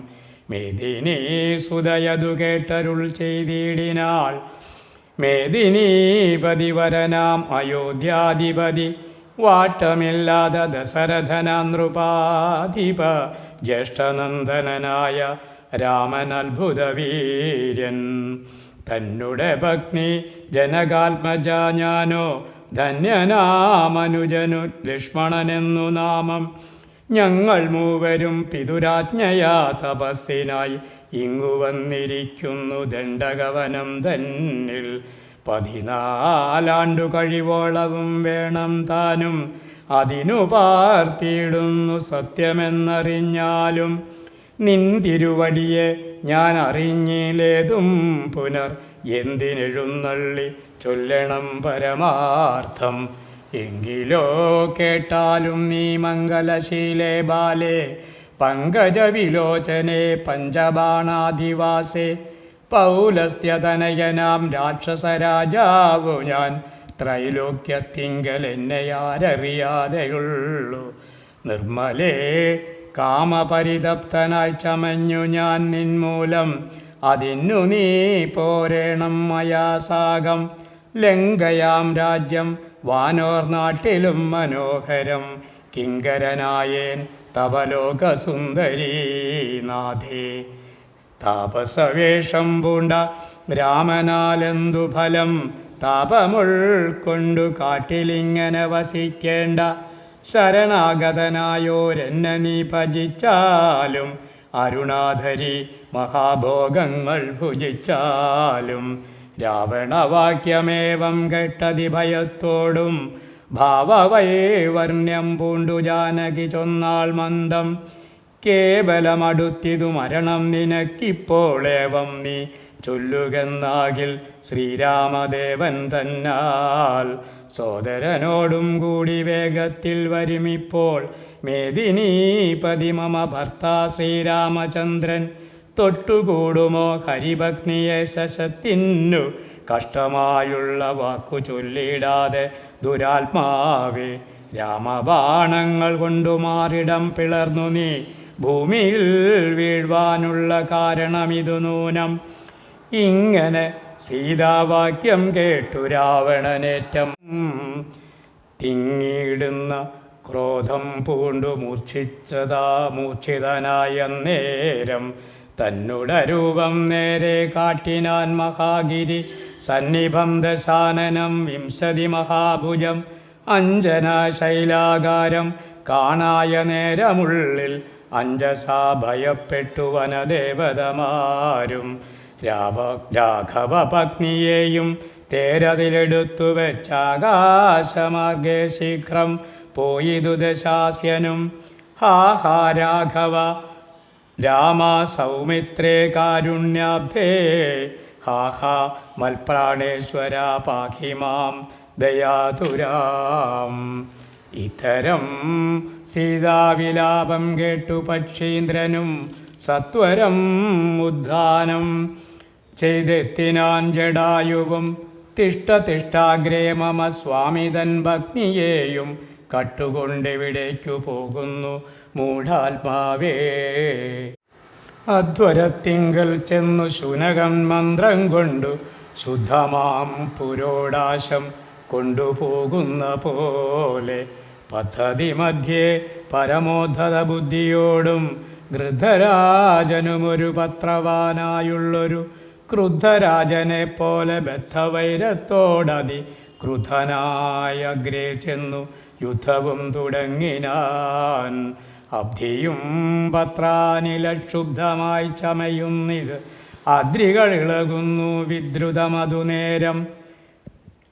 മേദിനീ സുതയതു കേട്ടരുൾ ചെയ്തിടിനാൾ. മേദിനീപതി വരനാം അയോധ്യാധിപതി വാട്ടമില്ലാതെ ദശരഥനാം നൃപാധിപ ജ്യേഷ്ഠനന്ദനായ രാമൻ അത്ഭുതവീര്യൻ. തന്നുടെ ഭഗ്നി ജനകാത്മജ ഞാനോ ധന്യനാമനുജനു ലക്ഷ്മണനെന്നു നാമം. ഞങ്ങൾ മൂവരും പിതുരാജ്ഞയാ തപസ്സിനായി ഇങ്ങു വന്നിരിക്കുന്നു ദണ്ഡകവനം തന്നിൽ. 14 കഴിവോളവും വേണം താനും അതിനു പാർത്തിയിടുന്നു സത്യമെന്നറിഞ്ഞാലും. നിന്തിരുവടിയെ ഞാൻ അറിഞ്ഞിലേതും പുനർ എന്തിനെഴുന്നള്ളി ചൊല്ലണം പരമാർത്ഥം. എങ്കിലോ കേട്ടാലും നീ മംഗലശീലേ ബാലേ പങ്കജവിലോചനെ പഞ്ചബാണാധിവാസേ. പൗലസ്ത്യതനയനാം രാക്ഷസരാജാവു ഞാൻ ത്രൈലോക്യത്തിങ്കൽ എന്നെയാരറിയാതെയുള്ളൂ. നിർമ്മലേ കാമപരിതപ്തനായി ചമഞ്ഞു ഞാൻ നിൻമൂലം അതിന്നു നീ പോരേണം മയാസാകം. ലങ്കയാം രാജ്യം വാനോർ നാട്ടിലും മനോഹരം കിങ്കരനായേൻ തവലോകസുന്ദരീനാഥേ. താപസവേഷം പൂണ്ട രാമനാലെന്തു ഫലം താപമുൾക്കൊണ്ടു കാട്ടിലിങ്ങനെ വസിക്കേണ്ട. ശരണാഗതനായോരെന്നെ നീ ഭജിച്ചാലും അരുണാധരി മഹാഭോഗങ്ങൾ ഭുജിച്ചാലും. രാവണവാക്യമേവം കേട്ടതി ഭയത്തോടും ഭാവവൈവർണ്യം പൂണ്ടു ജാനകി ചൊന്നാൾ മന്ദം. കേവലമടുത്തിതു മരണം നിനക്കിപ്പോളേവം നീ ചൊല്ലുകെന്നാകിൽ ശ്രീരാമദേവൻ തന്നാൽ. സോദരനോടും കൂടി വേഗത്തിൽ വരുമിപ്പോൾ മേദിനീപതി മമ ഭർത്താ ശ്രീരാമചന്ദ്രൻ. തൊട്ടുകൂടുമോ ഹരിഭഗ്നിയെ ശശത്തിന്നു കഷ്ടമായുള്ള വാക്കു ചൊല്ലിടാതെ ദുരാത്മാവേ. രാമബാണങ്ങൾ കൊണ്ടു മാറിടം പിളർന്നു നീ ഭൂമിയിൽ വീഴ്വാനുള്ള കാരണമിതു നൂനം. ഇങ്ങനെ സീതാവാക്യം കേട്ടു രാവണനേറ്റം തിങ്ങിയിടുന്ന ക്രോധം പൂണ്ടു മൂർച്ഛിതനായ നേരം. തന്നുടെ രൂപം നേരെ കാട്ടിനാൻ മഹാഗിരി സന്നിഭം ദശാനനം 20 മഹാഭുജം. അഞ്ജനശൈലാകാരം കാണായ നേരമുള്ളിൽ അഞ്ജസാ ഭയപ്പെട്ടു വനദേവതമാരും. രാഘവ പത്നിയെയും തേരതിലെടുത്തു വെച്ചാകാശമാർഗേ ശീഘ്രം പോയിതു ദശാസ്യനും. ഹാ ഹാ രാഘവ രാമ സൗമിത്രേ കാരുണ്യാബ്ധേ. ഹാ ഹാ മൽപ്രാണേശ്വര പാഹി മാം ദയാതുരാം. ഇത്തരം സീതാവിലാപം കേട്ടു പക്ഷീന്ദ്രനും സത്വരം ഉദ്ധാനം ചെയ്തെത്തിനാൻ ജടായുവും. തിഷ്ടതിഷ്ടാഗ്രേ മമ സ്വാമിതൻ ഭഗ്നിയെയും കട്ടുകൊണ്ടെവിടേക്കു പോകുന്നു മൂഢാത്മാവേ. അധ്വരത്തിങ്കൽ ചെന്നു ശുനകൻ മന്ത്രം കൊണ്ടു ശുദ്ധമാം പുരോടാശം കൊണ്ടുപോകുന്ന പോലെ. പദ്ധതി മധ്യേ പരമോദ്ധത ബുദ്ധിയോടും ഗൃദ്ധരാജനുമൊരു പത്രവാനായുള്ളൊരു ക്രുദ്ധരാജനെ പോലെ ബദ്ധവൈരത്തോടതി ക്രുദ്ധനായ അഗ്രേ ചെന്നു യുദ്ധവും തുടങ്ങിനാൻ. അബ്ധിയും പത്രാനിലക്ഷുബ്ധമായി ചമയുന്നിത് അദ്രികൾ ഇളകുന്നു വിദ്രുതമതുനേരം.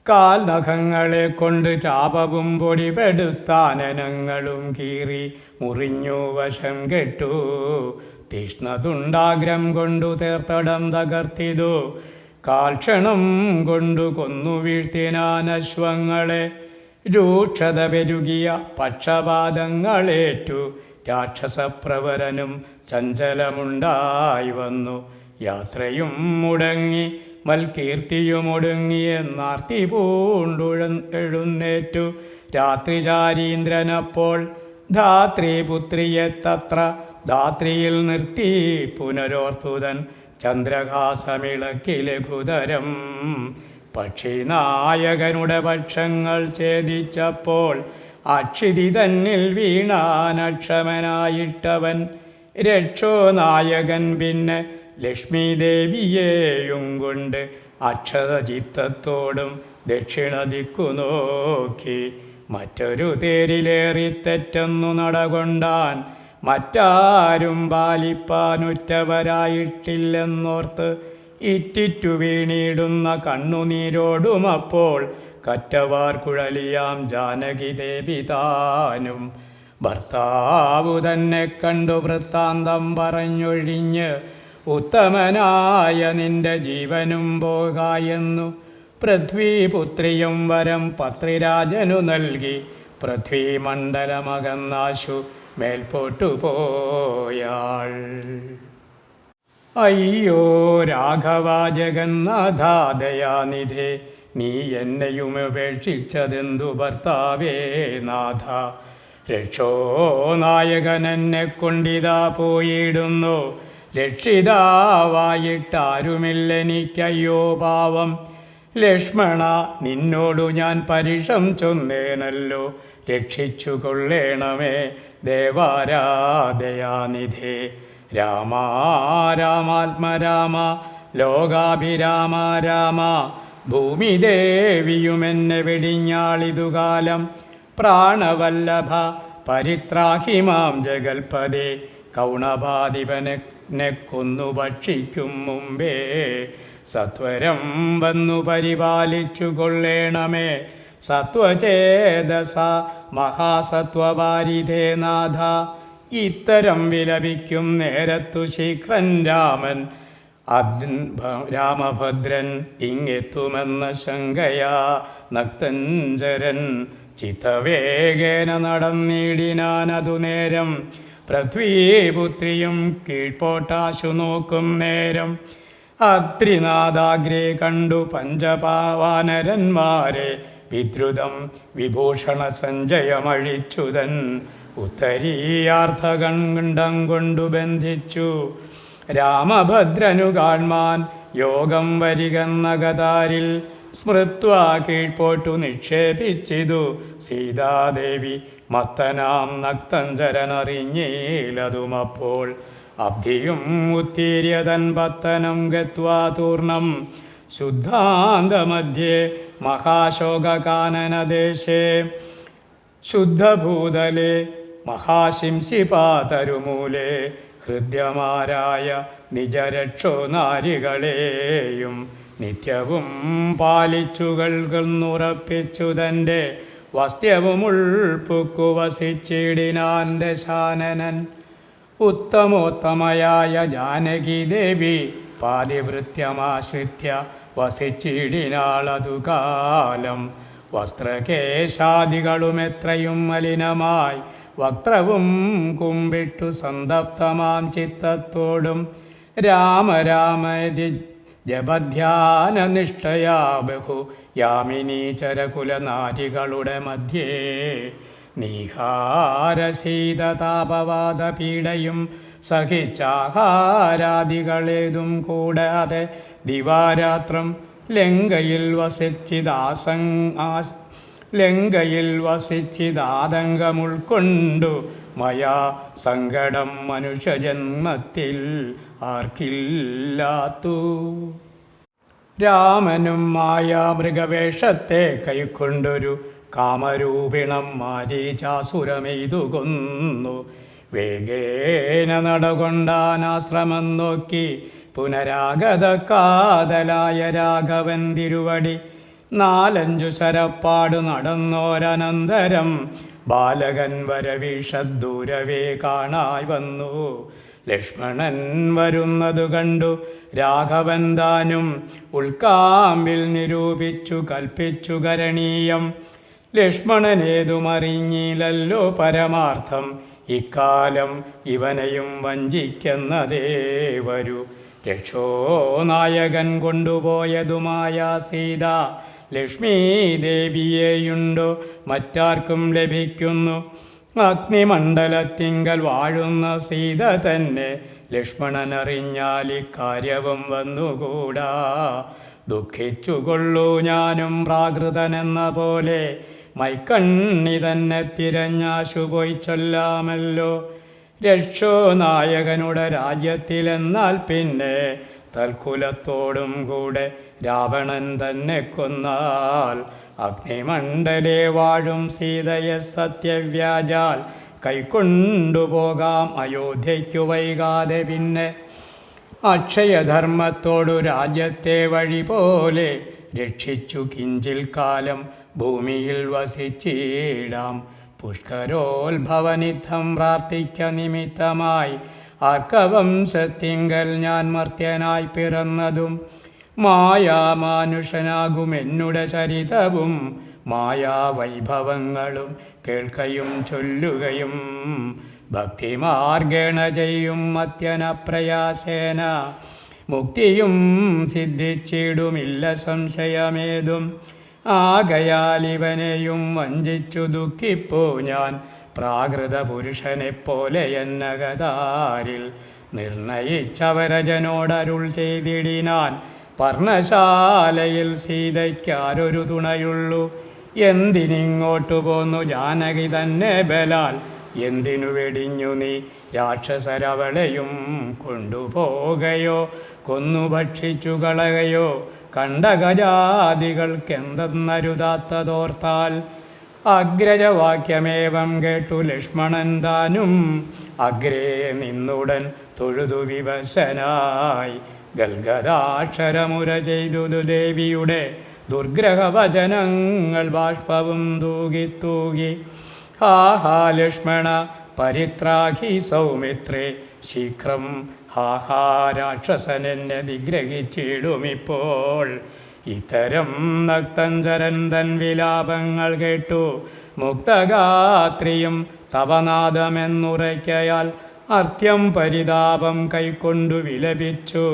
കാൽനഖങ്ങളെ കൊണ്ട് ചാപവും പൊടിപെടുത്താനനങ്ങളും കീറി മുറിഞ്ഞു വശം കെട്ടു. തീഷ്ണതുണ്ടാഗ്രം കൊണ്ടു തേർത്തടം തകർത്തിതു. കാൽക്ഷണം കൊണ്ടു കൊന്നു വീഴ്ത്തിനാനശ്വങ്ങളെ. രൂക്ഷത പെരുകിയ പക്ഷപാതങ്ങളേറ്റു രാക്ഷസപ്രവരനും ചഞ്ചലമുണ്ടായി വന്നു. യാത്രയും മുടങ്ങി മൽകീർത്തിയുമൊടുങ്ങിയെന്നാർത്തി പൂണ്ടെഴുന്നേറ്റു. രാത്രിചാരീന്ദ്രനപ്പോൾ ധാത്രിപുത്രിയെ തത്ര ധാത്രിയിൽ നിർത്തി പുനരോർത്തുതൻ ചന്ദ്രഹാസമിളക്കി ലഘുതരം. പക്ഷിനായകനുടെ പക്ഷങ്ങൾ ഛേദിച്ചപ്പോൾ അക്ഷിതി തന്നിൽ വീണാനക്ഷമനായിട്ടവൻ. രക്ഷോ നായകൻ പിന്നെ ലക്ഷ്മീദേവിയെയും കൊണ്ട് അക്ഷതചിത്തത്തോടും ദക്ഷിണ ദിക്കു നോക്കി. മറ്റൊരു തേരിലേറി തെറ്റെന്നു നടകൊണ്ടാൻ മറ്റാരും പാലിപ്പാനുറ്റവരായിട്ടില്ലെന്നോർത്ത് ഇറ്റിറ്റു വീണിടുന്ന കണ്ണുനീരോടുമപ്പോൾ കറ്റവാർ കുഴലിയാം ജാനകി ദേവി താനും. ഭർത്താവു തന്നെ കണ്ടു വൃത്താന്തം പറഞ്ഞൊഴിഞ്ഞ് ഉത്തമനായ നിന്റെ ജീവനും പോകായെന്നു പൃഥ്വീപുത്രിയും വരം പത്രിരാജനു നൽകി. പൃഥ്വീമണ്ഡലമകന്നാശു മേൽപോട്ടു പോയാൾ. അയ്യോ രാഘവ ജഗന്നാഥാ ദയാനിധേ, നീ എന്നെയും ഉപേക്ഷിച്ചതെന്തു ഭർത്താവേ നാഥ. രക്ഷോ നായകനെന്നെ കൊണ്ടിതാ പോയിടുന്നു. രക്ഷിതാവായിട്ടാരുമില്ലെനിക്കയ്യോ പാവം. ലക്ഷ്മണ നിന്നോടു ഞാൻ പരിഷം ചൊന്നേനല്ലോ. രക്ഷിച്ചു കൊള്ളേണമേ ദേവാരാധയാനിധേ. രാമ രാമാത്മരാമ ലോകാഭിരാമ രാമ. ഭൂമിദേവിയുമെന്നെ വെടിഞ്ഞാളിതുകാലം. പ്രാണവല്ലഭ പരിത്രാഹി മാം ജഗൽപദേ. കൗണപാധിപനെ കൊന്നു ഭക്ഷിക്കും മുമ്പേ സത്വരം വന്നു പരിപാലിച്ചു കൊള്ളേണമേ. സത്വചേതസ മഹാസത്വവാരിധേ നാഥ. ഇത്തരം വിലപിക്കും നേരത്തു ശീഘ്രൻ രാമൻ രാമഭദ്രൻ ഇങ്ങെത്തുമെന്ന ശങ്കയാ നക്തഞ്ചരൻ. ചിത്തവേഗേന നടന്നിടിനാനതു നേരം. പൃഥ്വീപുത്രിയും കീഴ്പോട്ടാശു നോക്കും നേരം. അത്രിനാദാഗ്രേ കണ്ടു പഞ്ചപാവാനരന്മാരെ വിദ്രുതം വിഭൂഷണ സഞ്ജയമഴിച്ചുതൻ. ഉത്തരീയാർത്ഥകണ്ഡം കൊണ്ടു ബന്ധിച്ചു. രാമഭദ്രനു കാൺമാൻ യോഗം വരികെന്ന ഗതാരിൽ സ്മൃത്വാ കീഴ്പോട്ടു നിക്ഷേപിച്ചിതു. സീതാദേവി മത്തനാം നക്തഞ്ചരനറിഞ്ഞീലതുമപ്പോൾ. അബ്ധിയും ഉത്തീര്യതൻ പത്തനം ഗത്വാ തൂർണം. ശുദ്ധാന്തമധ്യേ മഹാശോകകാനനദേശേ. ശുദ്ധഭൂതലേ മഹാശിംസിപാതരുമൂലേ. ഹൃദ്യമാരായ നിജരക്ഷോ നാരികളെയും നിത്യവും പാലിച്ചുകൾക്കുറപ്പിച്ചു തൻ്റെ വസ്ത്യവും ഉൾപ്പുക്കു വസിച്ചിടിനാൻ ദശാനനൻ. ഉത്തമോത്തമയായ ജാനകി ദേവി പാതിവൃത്യമാശ്രിത്യ വസിച്ചിടിനാളതു കാലം. വസ്ത്രകേശാദികളും എത്രയും മലിനമായി വക്ത്രവും കുമ്പിട്ടു സന്തപ്തമാം ചിത്തത്തോടും രാമരാമതി ജപധ്യാന നിഷ്ഠയാ ബഹു യാമിനീചരകുലനാരികളുടെ മധ്യേ. നീഹാരശീതതാപവാദ പീഡയും സഹിച്ചാഹാരാദികളേതും കൂടാതെ ദിവാരാത്രം ലങ്കയിൽ വസിച്ചിതാതങ്കമുൾക്കൊണ്ടു മയാ സങ്കടം മനുഷ്യജന്മത്തിൽ ആർക്കില്ലാത്തു. രാമനും മായാമൃഗവേഷത്തെ കൈക്കൊണ്ടൊരു കാമരൂപിണം മാരീചാസുരമെയ്തു കൊന്നു. വേഗേന നടകൊണ്ടാനാശ്രമം നോക്കി പുനരാഗത കാതലായ രാഘവൻ തിരുവടി 4-5 ശരപ്പാടു നടന്നോരനന്തരം ബാലകൻ വരവീഷദ്ദൂരവേ കാണായി വന്നു. ലക്ഷ്മണൻ വരുന്നതു കണ്ടു രാഘവൻ താനും ഉൾക്കാമ്പിൽ നിരൂപിച്ചു കൽപ്പിച്ചു കരണീയം. ലക്ഷ്മണനേതുമറിഞ്ഞില്ലല്ലോ പരമാർത്ഥം, ഇക്കാലം ഇവനെയും വഞ്ചിക്കുന്നതേ വരൂ. രക്ഷോനായകൻ കൊണ്ടുപോയതുമായ സീത ലക്ഷ്മീ ദേവിയെയുണ്ടോ മറ്റാർക്കും ലഭിക്കുന്നു? അഗ്നിമണ്ഡലത്തിങ്കൽ വാഴുന്ന സീത തന്നെ ലക്ഷ്മണനറിഞ്ഞാൽ ഇക്കാര്യവും വന്നുകൂടാ. ദുഃഖിച്ചുകൊള്ളൂ ഞാനും പ്രാകൃതനെന്ന പോലെ, മൈക്കണ്ണി തന്നെ തിരഞ്ഞാശു പോയി ചൊല്ലാമല്ലോ. രക്ഷോ നായകനുടെ രാജ്യത്തിലെന്നാൽ പിന്നെ തൽക്കുലത്തോടും കൂടെ രാവണൻ തന്നെ കൊന്നാൽ, അഗ്നിമണ്ഡലേ വാഴും സീതയെ സത്യവ്യാജാൽ കൈക്കൊണ്ടുപോകാം അയോധ്യയ്ക്കു വൈകാതെ. പിന്നെ അക്ഷയധർമ്മത്തോടു രാജ്യത്തെ വഴി പോലെ രക്ഷിച്ചു കിഞ്ചിൽ കാലം ഭൂമിയിൽ വസിച്ചിടാം. പുഷ്കരോത്ഭവനിധം പ്രാർത്ഥിക്ക നിമിത്തമായി ആർക്കവംശത്തിങ്കൽ ഞാൻ മർത്യനായി പിറന്നതും, മായാമാനുഷനാകുമെന്നുടെ ചരിതവും മായാവൈഭവങ്ങളും കേൾക്കയും ചൊല്ലുകയും ഭക്തിമാർഗേണ ചെയ്യും അത്യനപ്രയാസേന മുക്തിയും സിദ്ധിച്ചിടുമില്ല സംശയമേതും. ആകയാൽ ഇവനെയും വഞ്ചിച്ചു ദുഃഖിപ്പോ ഞാൻ പ്രാകൃത പുരുഷനെപ്പോലെ എന്നകതാരിൽ നിർണയിച്ചവരജനോടരുൾ ചെയ്തിടിനാൻ. പർണശാലയിൽ സീതയ്ക്കാരൊരു തുണയുള്ളൂ, എന്തിനിങ്ങോട്ടു പോന്നു ജാനകി തന്നെ ബലാൽ? എന്തിനു വെടിഞ്ഞു നീ രാക്ഷസരവളെയും കൊണ്ടുപോകയോ കൊന്നു ഭക്ഷിച്ചു കളകയോ? കണ്ടഗജാതികൾക്കെന്തെന്നരുതാത്തതോർത്താൽ. അഗ്രജവാക്യമേവം കേട്ടു ലക്ഷ്മണൻ താനും അഗ്രേ നിന്നുടൻ തൊഴുതു വിവശനായി. ഗൽഗദാക്ഷരമുര ചെയ്തു ദേവിയുടെ ദുർഗ്രഹവചനങ്ങൾ ബാഷ്പവും തൂകി തൂകി. ഹാ ഹാ ലക്ഷ്മണ പരിത്രാഹി സൗമിത്രേ ശീഘ്രം, ഹാ ഹാ രാക്ഷസനെന്നെ നിഗ്രഹിച്ചിടുമിപ്പോൾ. ഇത്തരം നക്തഞ്ചരന്തൻ വിലാപങ്ങൾ കേട്ടു മുക്തഗാത്രിയും തവനാദമെന്നുറയ്ക്കയാൽ അർത്യം പരിതാപം കൈക്കൊണ്ടു വിലപിച്ചു.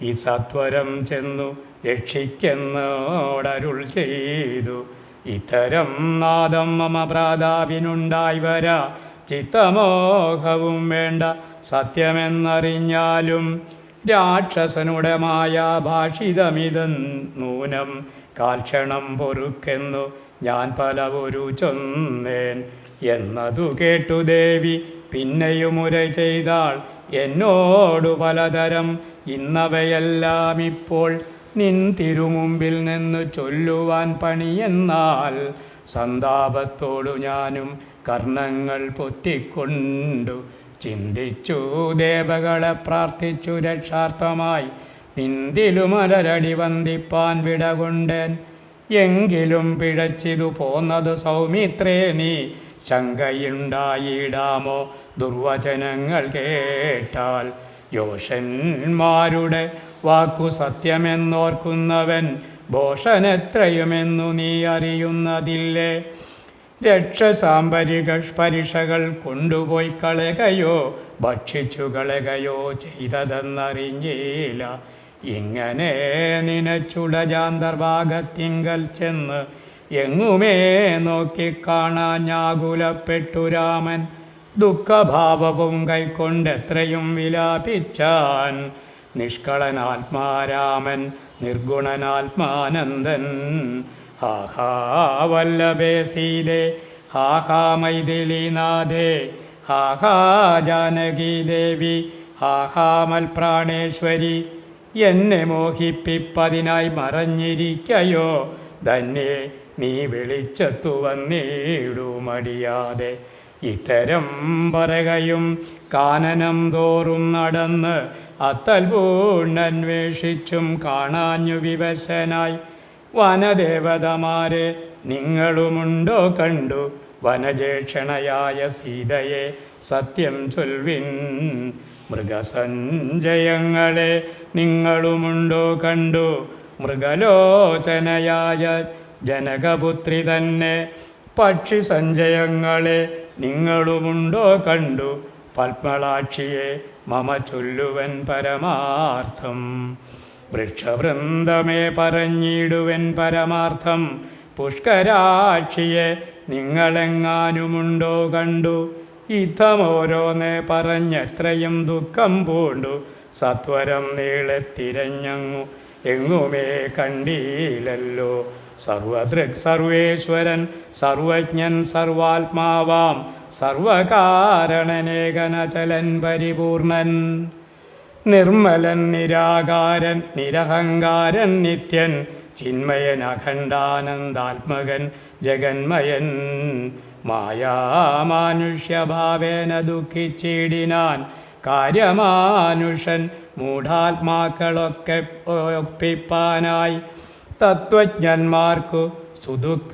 ഈ സത്വരം ചെന്നു രക്ഷിക്കുന്നോടരുൾ ചെയ്തു. ഇത്തരം നാദം മമ പ്രാതാവിനുണ്ടായി വരാ, ചിത്തമോഹവും വേണ്ട സത്യമെന്നറിഞ്ഞാലും. രാക്ഷസനുടെ മായാഭാഷിതമിതൻ നൂനം കാൽക്ഷണം പൊറുക്കെന്നു ഞാൻ പലവൊരു ചൊന്നേൻ. എന്നതു കേട്ടു ദേവി പിന്നെയും മുര ചെയ്താൾ എന്നോടു പലതരം. ഇന്നവയെല്ലാം ഇപ്പോൾ നിൻ തിരുമുമ്പിൽ നിന്നു ചൊല്ലുവാൻ പണിയെന്നാൽ. സന്താപത്തോടു ഞാനും കർണങ്ങൾ പൊത്തിക്കൊണ്ടു ചിന്തിച്ചു ദേവകളെ പ്രാർത്ഥിച്ചു രക്ഷാർത്ഥമായി. നിന്തിലുമലരടി വന്ദിപ്പാൻ വിടകൊണ്ടേൻ. എങ്കിലും പിഴച്ചിതു പോന്നതു സൗമിത്രേ നീ, ശങ്കയുണ്ടായിടാമോ ദുർവചനങ്ങൾ കേട്ടാൽ. യോഷന്മാരുടെ വാക്കു സത്യമെന്നോർക്കുന്നവൻ ഭോഷനെത്രയുമെന്നു നീ അറിയുന്നതില്ലേ? രക്ഷസാമ്പരികഷ്പരിഷകൾ കൊണ്ടുപോയി കളകയോ ഭക്ഷിച്ചു കളകയോ ചെയ്തതെന്നറിഞ്ഞില്ല. ഇങ്ങനെ നിനച്ചുടജാന്തർഭാഗത്തിങ്കൽ ചെന്ന് എങ്ങുമേ നോക്കിക്കാണാഞ്ഞാകുലപ്പെട്ടു രാമൻ. ദുഃഖഭാവവും കൈക്കൊണ്ടെത്രയും വിലാപിച്ചാൻ. നിഷ്കളനാത്മാരാമൻ നിർഗുണനാത്മാനന്ദൻ. ഹാ ഹാ വല്ലഭേ സീതേ, ഹാ ഹാ മൈഥിലീനാഥേ, ഹാ ഹാ ജാനകി ദേവി, ഹാ ഹാ മൽപ്രാണേശ്വരി. എന്നെ മോഹിപ്പിപ്പതിനായി മറഞ്ഞിരിക്കയോ ധന്യേ നീ വെളിച്ചത്തു വന്നിടുമടിയാതെ. ഇത്തരം പറകയും കാനനം തോറും നടന്ന് അത്തൽ പൂണ്ടന്വേഷിച്ചും കാണാഞ്ഞു വിവശനായി വനദേവതമാരെ നിങ്ങളുമുണ്ടോ കണ്ടു വനജേഷണയായ സീതയെ സത്യം ചൊൽവിൻ മൃഗസഞ്ചയങ്ങളെ നിങ്ങളുമുണ്ടോ കണ്ടു മൃഗലോചനയായ ജനകപുത്രി തന്നെ പക്ഷി സഞ്ചയങ്ങളെ നിങ്ങളുമുണ്ടോ കണ്ടു പത്മളാക്ഷിയെ മമ ചൊല്ലുവൻ പരമാർത്ഥം വൃക്ഷവൃന്ദമേ പറഞ്ഞിടുവൻ പരമാർത്ഥം പുഷ്കരാക്ഷിയെ നിങ്ങളെങ്ങാനുമുണ്ടോ കണ്ടു ഇത്തമോരോന്നെ പറഞ്ഞെത്രയും ദുഃഖം പൂണ്ടു സത്വരം നീളെ തിരഞ്ഞങ്ങു എങ്ങുമേ കണ്ടീലല്ലോ സർവദൃക് സർവേശ്വരൻ സർവജ്ഞൻ സർവാത്മാവാം സർവകാരണനേകനചലൻ പരിപൂർണൻ നിർമ്മലൻ നിരാകാരൻ നിരഹങ്കാരൻ നിത്യൻ ചിന്മയൻ അഖണ്ഡാനന്ദാത്മകൻ ജഗന്മയൻ മായാമാനുഷ്യഭാവേന ദുഃഖിച്ചിടിനാൻ കാര്യമാനുഷൻ മൂഢാത്മാക്കളൊക്കെ ഒപ്പിപ്പാനായി തത്വജ്ഞന്മാർക്കു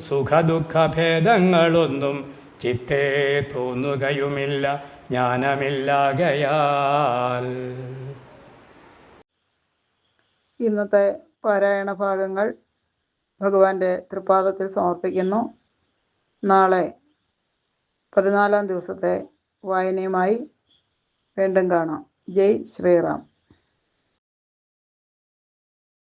സുഖദുഃഖഭേദങ്ങളൊന്നും ചിത്തേ തോന്നുകയുമില്ല ജ്ഞാനമില്ലാകയാൽ. ഇന്നത്തെ പാരായണ ഭാഗങ്ങൾ ഭഗവാന്റെ തൃപ്പാദത്തിൽ സമർപ്പിക്കുന്നു. നാളെ 14-ാം ദിവസത്തെ വായനയുമായി വീണ്ടും കാണാം. ജയ് ശ്രീറാം.